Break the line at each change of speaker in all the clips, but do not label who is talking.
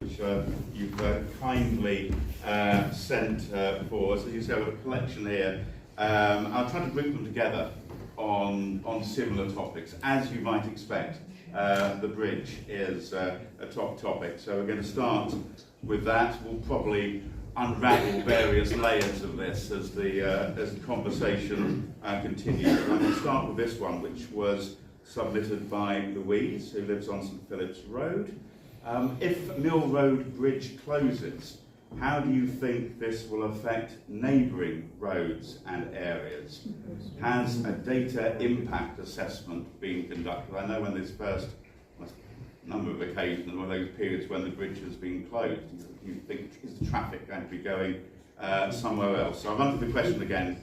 Which you've kindly sent for us. As you say, we have a collection here. I'll try to group them together on similar topics. As you might expect, the bridge is a top topic. So we're going to start with that. We'll probably unravel various layers of this as the conversation continues. I'm going to start with this one, which was submitted by Louise, who lives on St Philip's Road. If Mill Road Bridge closes, how do you think this will affect neighbouring roads and areas? Has a data impact assessment been conducted? I know when this first, number of occasions, one of those periods when the bridge has been closed, you think, is the traffic going to be going somewhere else? So I'll run through the question again.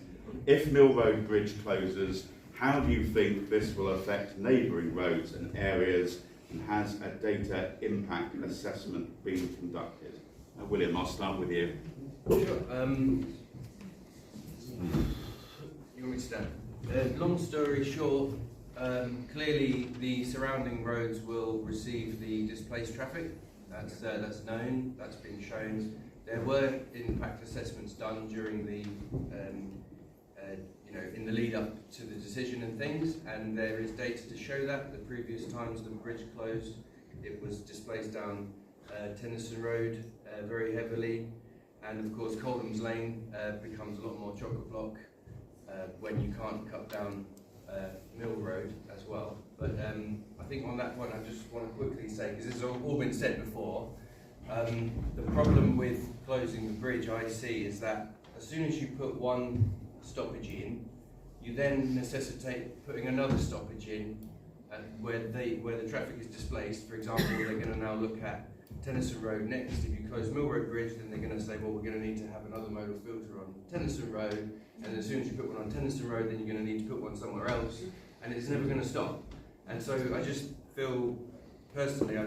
If Mill Road Bridge closes, how do you think this will affect neighbouring roads and areas? And has a data impact assessment been conducted? William, I'll start with you.
Sure. You want me to start? Long story short, clearly the surrounding roads will receive the displaced traffic. That's known. That's been shown. There were impact assessments done during the in the lead up to the decision and things, and there is data to show that. The previous times the bridge closed, it was displaced down Tennyson Road very heavily, and of course Coldham's Lane becomes a lot more chock-a-block when you can't cut down Mill Road as well. But I think on that point I just want to quickly say, because this has all been said before, the problem with closing the bridge I see is that as soon as you put one stoppage in, you then necessitate putting another stoppage in where the traffic is displaced. For example, they're going to now look at Tennyson Road next. If you close Mill Road Bridge, then they're going to say, well, we're going to need to have another modal filter on Tennyson Road, and as soon as you put one on Tennyson Road, then you're going to need to put one somewhere else, and it's never going to stop. And so I just feel, personally, I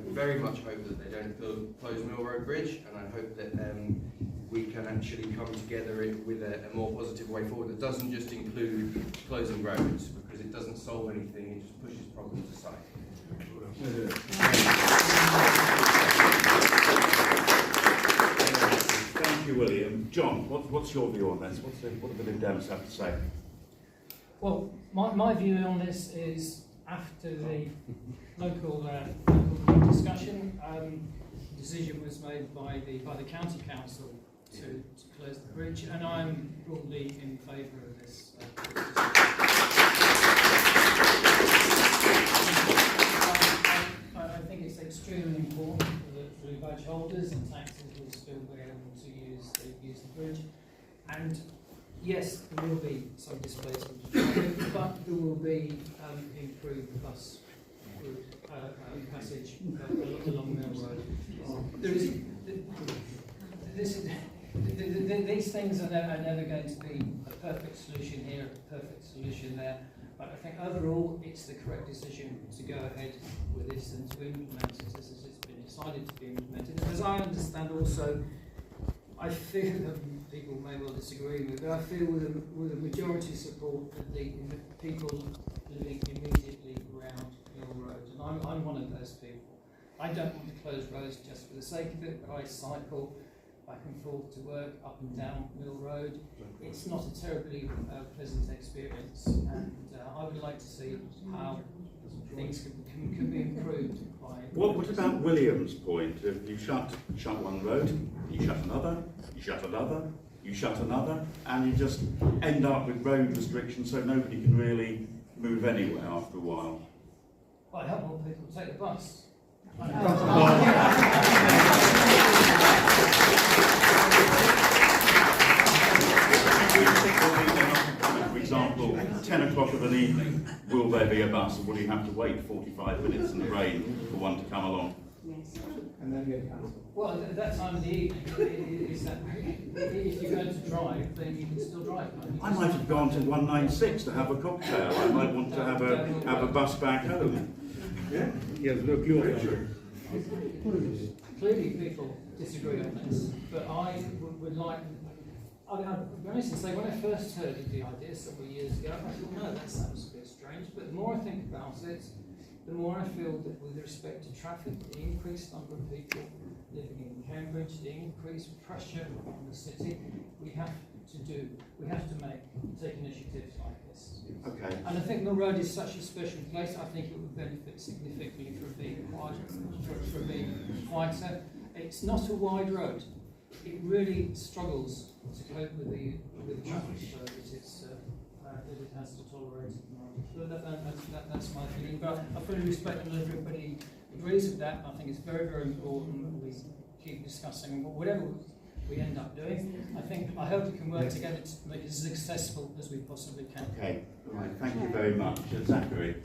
very much hope that they don't close Mill Road Bridge, and I hope that we can actually come together with a more positive way forward that doesn't just include closing roads, because it doesn't solve anything, it just pushes problems aside.
Thank you, William. John, what's your view on this? What do the Lib Dems have to say?
Well, my view on this is, after the local discussion, decision was made by the county council to close the bridge, and I'm broadly in favour of this. I think it's extremely important that blue badge holders and taxis will still be able to use the bridge. And yes, there will be some displacement of traffic, but there will be improved bus route passage along Mill Road. There is these things are never going to be a perfect solution here, a perfect solution there, but I think overall it's the correct decision to go ahead with this and to implement it as it's been decided to be implemented. As I understand also, I feel that people may well disagree with, but I feel with a majority support that the people living immediately around Mill Road, and I'm one of those people. I don't want to close roads just for the sake of it, but I cycle back and forth to work, up and down Mill Road. It's not a terribly pleasant experience, and I would like to see how things can be improved by...
What about William's point? If you shut one road, you shut another, you shut another, you shut another, and you just end up with road restrictions so nobody can really move anywhere after a while.
Well, I help more people take the bus.
For example, 10 o'clock of an evening, will there be a bus, or will you have to wait 45 minutes in the rain for one to come along?
Yes. And then get cancelled.
Well, at that time of the evening, is that if you're going to drive, then you can still drive.
I might have gone to 196 to have a cocktail. I might want to have a bus back home.
Yeah? Yes, no clue.
Clearly people disagree on this, but I would like... I'll be honest and say, when I first heard of the idea several years ago, I thought, no, that sounds a bit strange, but the more I think about it, the more I feel that with respect to traffic, the increased number of people living in Cambridge, the increased pressure on the city, we have to take initiatives like this.
Okay.
And I think Mill Road is such a special place. I think it would benefit significantly from being quieter. It's not a wide road. It really struggles to cope with the traffic flow that it has to tolerate. So that's my feeling. But I fully respect that everybody agrees with that. I think it's very, very important that we keep discussing whatever we end up doing. I hope we can work together to make it as successful as we possibly can.
Okay, all right, thank you very much. Zachary?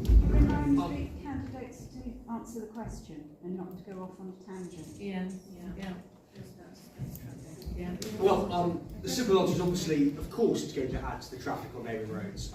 Remind the candidates to answer the question and not to go off on a tangent.
Yeah.
Well, the simple answer is obviously, of course, it's going to add to the traffic on neighbouring roads.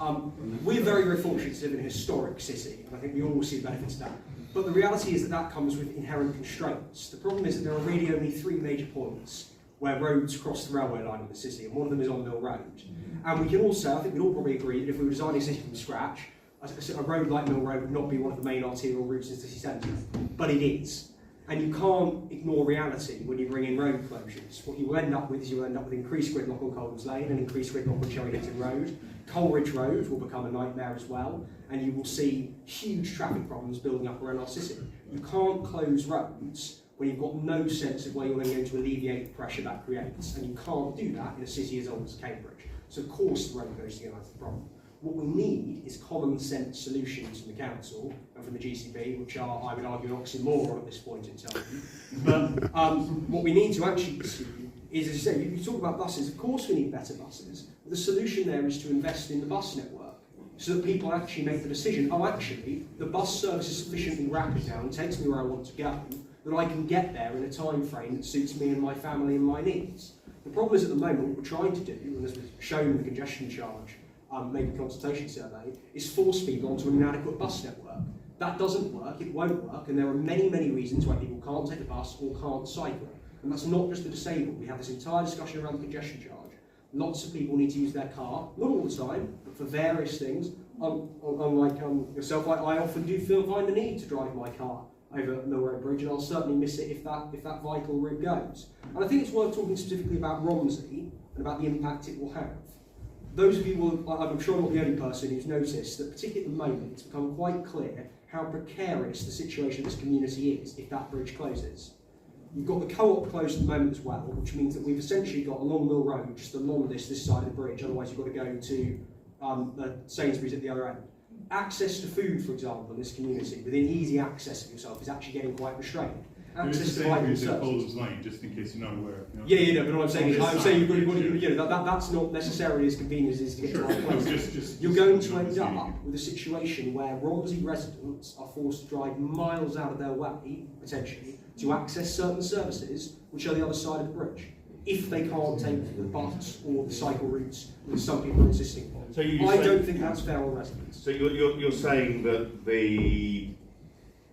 We're very, very fortunate to live in a historic city, and I think we all see the benefits of that. But the reality is that comes with inherent constraints. The problem is that there are really only 3 major points where roads cross the railway line in the city, and one of them is on Mill Road. And we can also, I think we'd all probably agree that if we were designing a city from scratch, a road like Mill Road would not be one of the main arterial routes in the city centre, but it is. And you can't ignore reality when you bring in road closures. What you will end up with is increased gridlock on Coldham's Lane and increased gridlock on Cherry-Hitton Road. Coleridge Road will become a nightmare as well, and you will see huge traffic problems building up around our city. You can't close roads when you've got no sense of where you're then going to alleviate the pressure that creates, and you can't do that in a city as old as Cambridge. So of course the road closing is the problem. What we need is common sense solutions from the council and from the GCB, which are, I would argue, an oxymoron at this point in time. But what we need to actually pursue is, as you say, you talk about buses. Of course we need better buses. But the solution there is to invest in the bus network so that people actually make the decision, oh, actually, the bus service is sufficiently rapid now and takes me where I want to go, that I can get there in a time frame that suits me and my family and my needs. The problem is at the moment, what we're trying to do, and as we've shown in the congestion charge, maybe consultation survey, is force people onto an inadequate bus network. That doesn't work, it won't work, and there are many, many reasons why people can't take a bus or can't cycle. And that's not just the disabled. We have this entire discussion around the congestion charge. Lots of people need to use their car, not all the time, but for various things. Unlike yourself, I often do find the need to drive my car over Mill Road Bridge, and I'll certainly miss it if that vital route goes. And I think it's worth talking specifically about Romsey and about the impact it will have. Those of you will, I'm sure I'm not the only person who's noticed that particularly at the moment it's become quite clear how precarious the situation of this community is if that bridge closes. You've got the co-op closed at the moment as well, which means that we've essentially got along Mill Road, just along this side of the bridge, otherwise you've got to go to Sainsbury's at the other end. Access to food, for example, in this community, within easy access of yourself, is actually getting quite restrained. Access to vital services.
Just in case you're not aware.
Yeah, but what I'm saying is, that's not necessarily as convenient as it is to get to our place. You're going to end up with a situation where Romsey residents are forced to drive miles out of their way, potentially, to access certain services which are the other side of the bridge, if they can't take the bus or the cycle routes that some people are insisting on. So I don't think that's fair on residents.
So you're saying that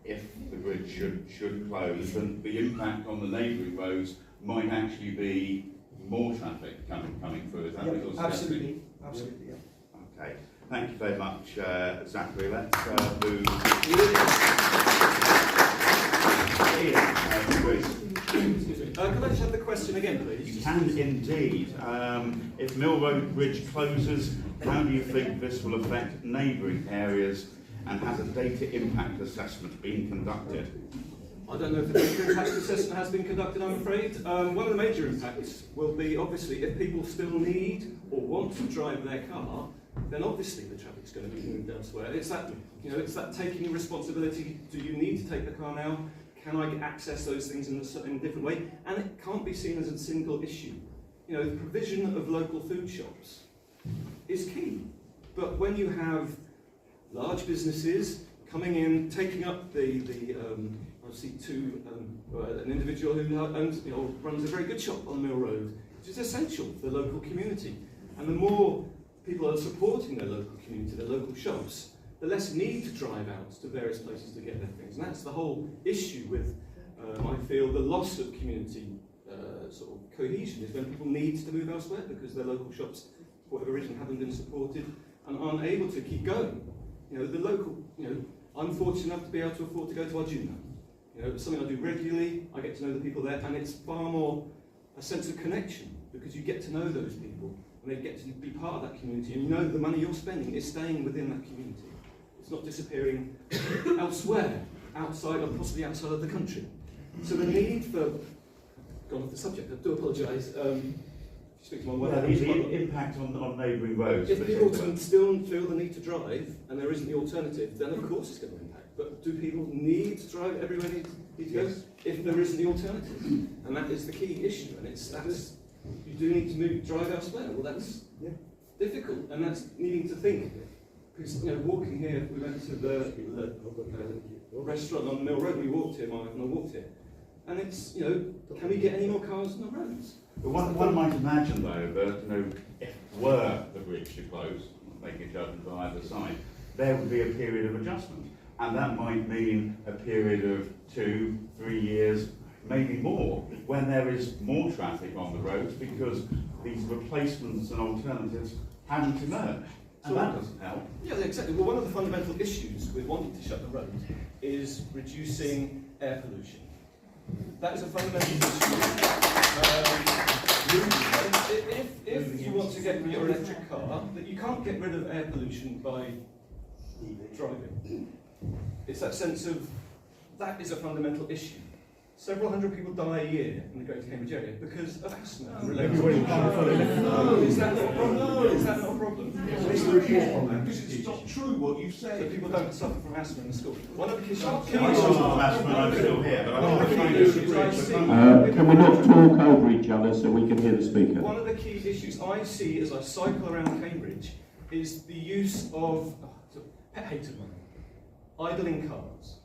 if the bridge should close, then the impact on the neighbouring roads might actually be more traffic coming through. Is that what you're suggesting?
Absolutely, yeah.
Okay, thank you very much, Zachary. Let's move.
Could I just have the question again, please?
You can indeed. If Mill Road Bridge closes, how do you think this will affect neighbouring areas, and has a data impact assessment been conducted?
I don't know if the data impact assessment has been conducted, I'm afraid. One of the major impacts will be, obviously, if people still need or want to drive their car, then obviously the traffic's going to be moved elsewhere. It's that taking responsibility. Do you need to take the car now? Can I access those things in a different way? And it can't be seen as a single issue. The provision of local food shops is key. But when you have large businesses coming in, taking up I see an individual who owns, runs a very good shop on Mill Road, which is essential for the local community. And the more people are supporting their local community, their local shops, the less need to drive out to various places to get their things. And that's the whole issue with, I feel, the loss of community sort of cohesion, is when people need to move elsewhere because their local shops, for whatever reason, haven't been supported and aren't able to keep going. The local, I'm fortunate enough to be able to afford to go to Arjuna. You know, it's something I do regularly, I get to know the people there, and it's far more a sense of connection, because you get to know those people, and they get to be part of that community, and you know the money you're spending is staying within that community. It's not disappearing elsewhere, outside or possibly outside of the country. So the need for, gone off the subject, I do apologise, speak to my wife.
The impact on neighbouring roads.
If people still feel the need to drive, and there isn't the alternative, then of course it's going to impact. But do people need to drive everywhere they need to go if there isn't the alternative? And that is the key issue, and that's you do need to drive elsewhere. Well, that's difficult, and that's needing to think. Because, you know, walking here, we went to the restaurant on Mill Road. We walked here, my wife and I walked here, and it's, you know, can we get any more cars on the roads?
But one might imagine, though, that, you know, if were the bridge to close, making a judgment on either side, there would be a period of adjustment, and that might mean a period of 2, 3 years, maybe more, when there is more traffic on the roads, because these replacements and alternatives haven't emerged. And that doesn't help.
Yeah, exactly. Well, one of the fundamental issues with wanting to shut the road is reducing air pollution. That is a fundamental issue. If you want to get your electric car, that you can't get rid of air pollution by driving. It's that sense of, that is a fundamental issue. Several hundred people die a year in the Greater Cambridge area because of asthma. Is that not a problem? Is that not a problem?
Because it's not true what you
So
say.
people don't suffer from asthma in the school. One of the key issues.
I suffer from asthma and I'm still here, but I think we're trying to
Can we not talk over each other so we can hear the speaker?
One of the key issues I see as I cycle around Cambridge is the use of, it's a pet hate of mine, idling cars.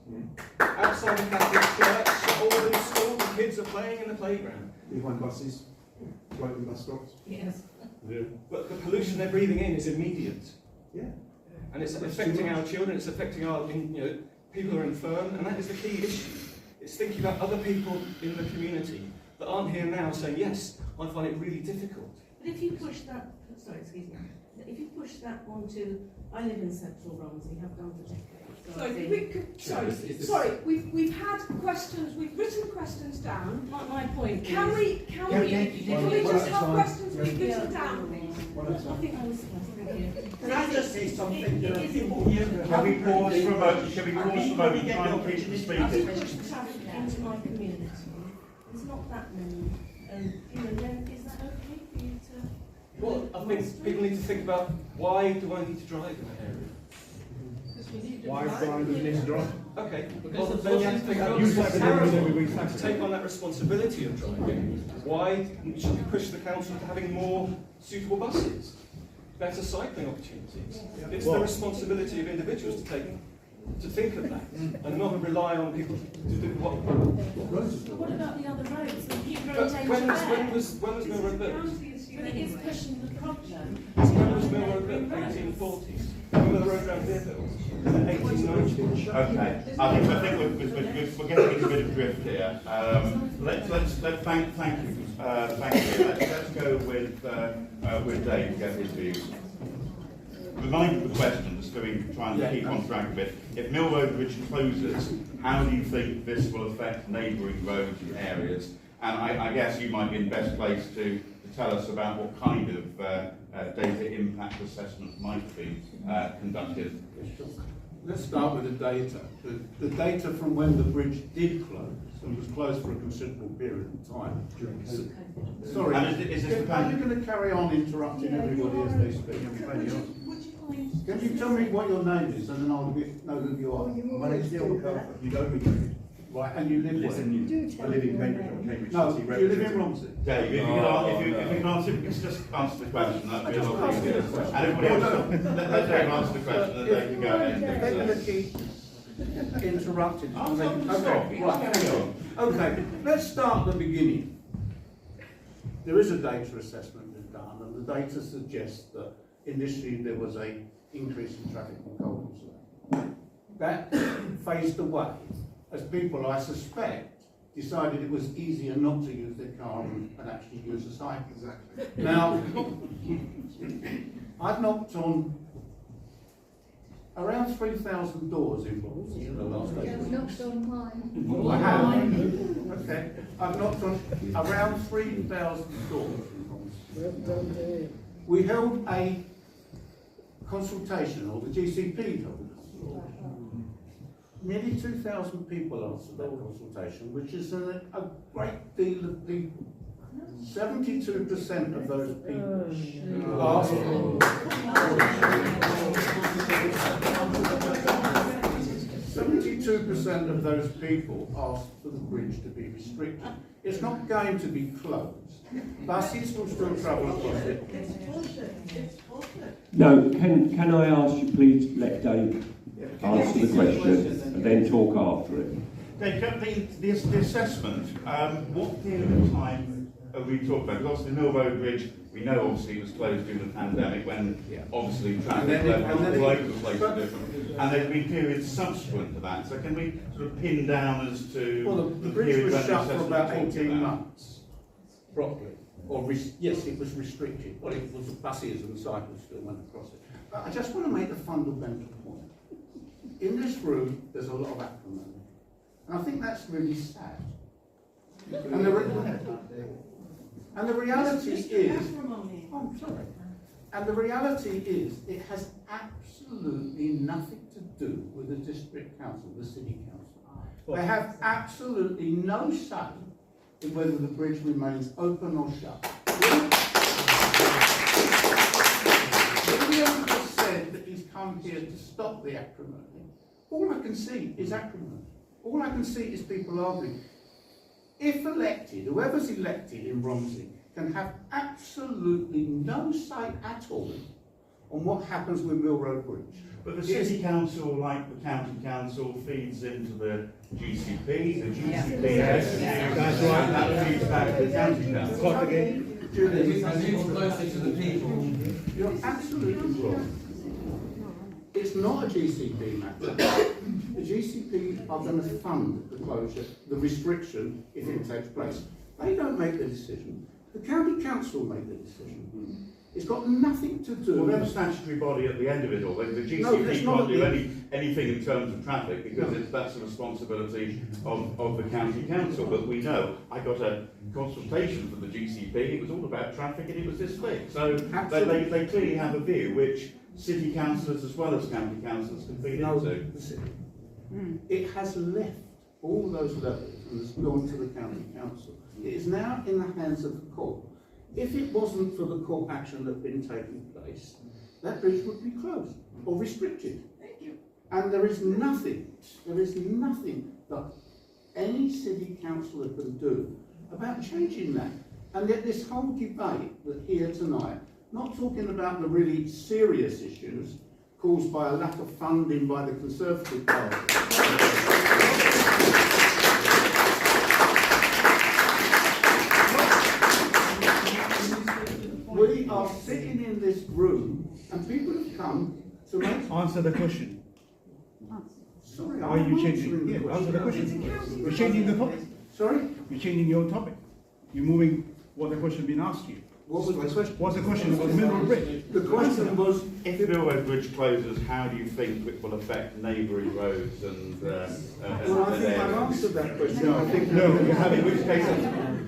Outside the Catholic Church, all in school, the kids are playing in the playground.
Behind buses, floating bus stops.
Yes.
But the pollution they're breathing in is immediate.
Yeah.
And it's affecting our children, it's affecting our, people who are infirm, and that is the key issue. It's thinking about other people in the community that aren't here now saying, yes, I find it really difficult.
But if you push that, sorry, excuse me, if you push that onto, I live in central Romsey, have done for decades.
Sorry, we've had questions, we've written questions down.
My point
Can
is,
we just have questions we've written down, please?
I think I was supposed to hear.
Can I just say something?
Can we pause for a moment? Can we pause for a moment and try and keep the speaking?
Push the traffic into my community. There's not that many. Then is that okay for you to?
Well, I think people need to think about, why do I need to drive in that area?
Why Brian doesn't need to drive?
Okay, well, then you have to think about it's terrible to take on that responsibility of driving. Why should we push the council to having more suitable buses? Better cycling opportunities. It's the responsibility of individuals to think of that and not rely on people to do what.
But what about the other roads? They keep rotating
When was Mill Road built?
But it is pushing the problem.
When was Mill Road built? 1840s. When were the road around here built? 1890s.
Okay, I think we're getting into a bit of drift here. Let's thank you. Let's go with Dave to get his views. Remind the question, just trying to keep on track of it. If Mill Road Bridge closes, how do you think this will affect neighbouring roads and areas? And I guess you might be in the best place to tell us about what kind of data impact assessment might be conducted.
Let's start with the data. The data from when the bridge did close, and was closed for a considerable period of time. Sorry,
And is this
are you going to carry on interrupting everybody as they speak? Can you tell me what your name is, and then I'll know who you are?
My name's Neil McArthur. You know me.
Right, and you live where?
I live in Cambridge, or Cambridge
No,
City.
you live in Romsey.
Dave, if you can answer, just answer the question, that'd be a lot easier. And everybody else, let Dave answer the question, and they can go ahead and
They're going to
take
keep interrupting.
Okay,
Right, hang on. Okay, let's start at the beginning. There is a data assessment that's done, and the data suggests that initially there was an increase in traffic on Collinsway. That phased away as people, I suspect, decided it was easier not to use their car and actually use a cycle. Exactly. Now, I've knocked on around 3,000 doors in Romsey in the last 8 weeks.
Knocked on mine.
I have. Okay. I've knocked on around 3,000 doors in Romsey. We held a consultation, or the GCP held us. Nearly 2,000 people answered that consultation, which is a great deal of people. 72% of those people asked for 72% of those people asked for the bridge to be restricted. It's not going to be closed. Buses will still travel across it.
No, can I ask you please let Dave answer the question and then talk after it?
Dave, the assessment, what period of time are we talking about? Because obviously the Mill Road Bridge, we know obviously was closed during the pandemic when obviously traffic levels all over the place are different. And there have been periods subsequent to that. So can we sort of pin down as to
Well, the bridge
period
was
when the
shut for
assessment
about
we're talking
18
about?
months, properly. Or yes, it was restricted. Well, it was buses and cycles still went across it. But I just want to make a fundamental point. In this room, there's a lot of acrimony. And I think that's really sad. And the reality is, oh, I'm sorry. And the reality is, it has absolutely nothing to do with the district council, the city council. They have absolutely no say in whether the bridge remains open or shut. William has said that he's come here to stop the acrimony. All I can see is acrimony. All I can see is people arguing. If elected, whoever's elected in Romsey can have absolutely no say at all on what happens with Mill Road Bridge.
But the city council, like the county council, feeds into the GCP. The GCP
That's right.
that feeds back to the county council.
Clock again.
Closer to the people.
You're absolutely wrong. It's not a GCP matter. The GCP are going to fund the closure, the restriction, if it takes place. They don't make the decision. The county council make the decision. It's got nothing to do.
Well, they're the statutory body at the end of it all. The GCP
No,
can't do anything in terms of traffic because that's the responsibility of the county council. But we know, I got a consultation from the GCP, it was all about traffic and it was this big. So they clearly have a view which city councillors as well as county councillors can feed into.
It has left all those levels and has gone to the county council. It is now in the hands of the court. If it wasn't for the court action that had been taking place, that bridge would be closed or restricted. And there is nothing that any city councillor can do about changing that. And yet this whole debate that here tonight, not talking about the really serious issues caused by a lack of funding by the Conservative Party. We are sitting in this room and people have come to make...
Answer the question.
Sorry,
Why are you changing? Yeah, answer the question. You're changing the topic.
Sorry?
You're changing your topic. You're moving what the question been asked you.
What was the question?
What's the question about the Mill Road Bridge?
The question was...
If the Mill Road Bridge closes, how do you think it will affect neighbouring roads and
Well, I think I've answered that question.
No,
I think
no, you
have in which case...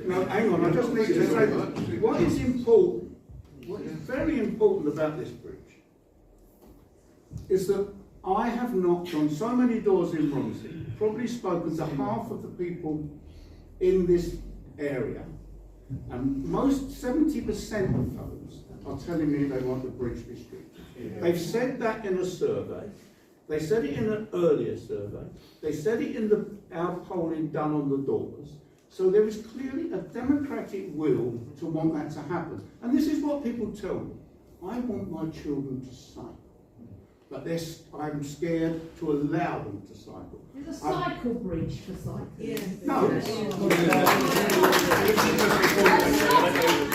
No, hang on, I just need to say what is important, what is very important about this bridge is that I have knocked on so many doors in Romsey, probably spoken to half of the people in this area, and most 70% of those are telling me they want the bridge restricted. They've said that in a survey. They said it in an earlier survey. They said it in our polling done on the doors. So there is clearly a democratic will to want that to happen. And this is what people tell me. I want my children to cycle. But I'm scared to allow them to cycle.
There's a cycle bridge for cyclists. Yes.
No.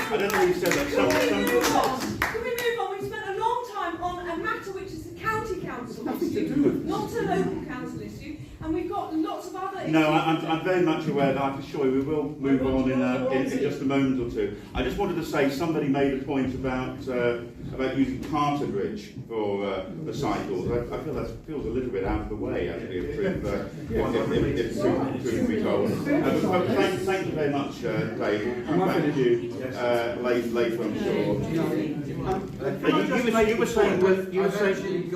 I don't know you said that.
Can we move on? We've spent a long time on a matter which is a county council
Nothing to
issue,
do with
not a local council issue, and and we've got lots of other...
No, I'm very much aware that I can assure you we will move on in just a moment or two. I just wanted to say somebody made a point about using Carter Bridge for cycles. I feel that feels a little bit out of the way, actually, if truth be told. But thank you very much, Dave. We'll come back to you later, I'm sure. You were saying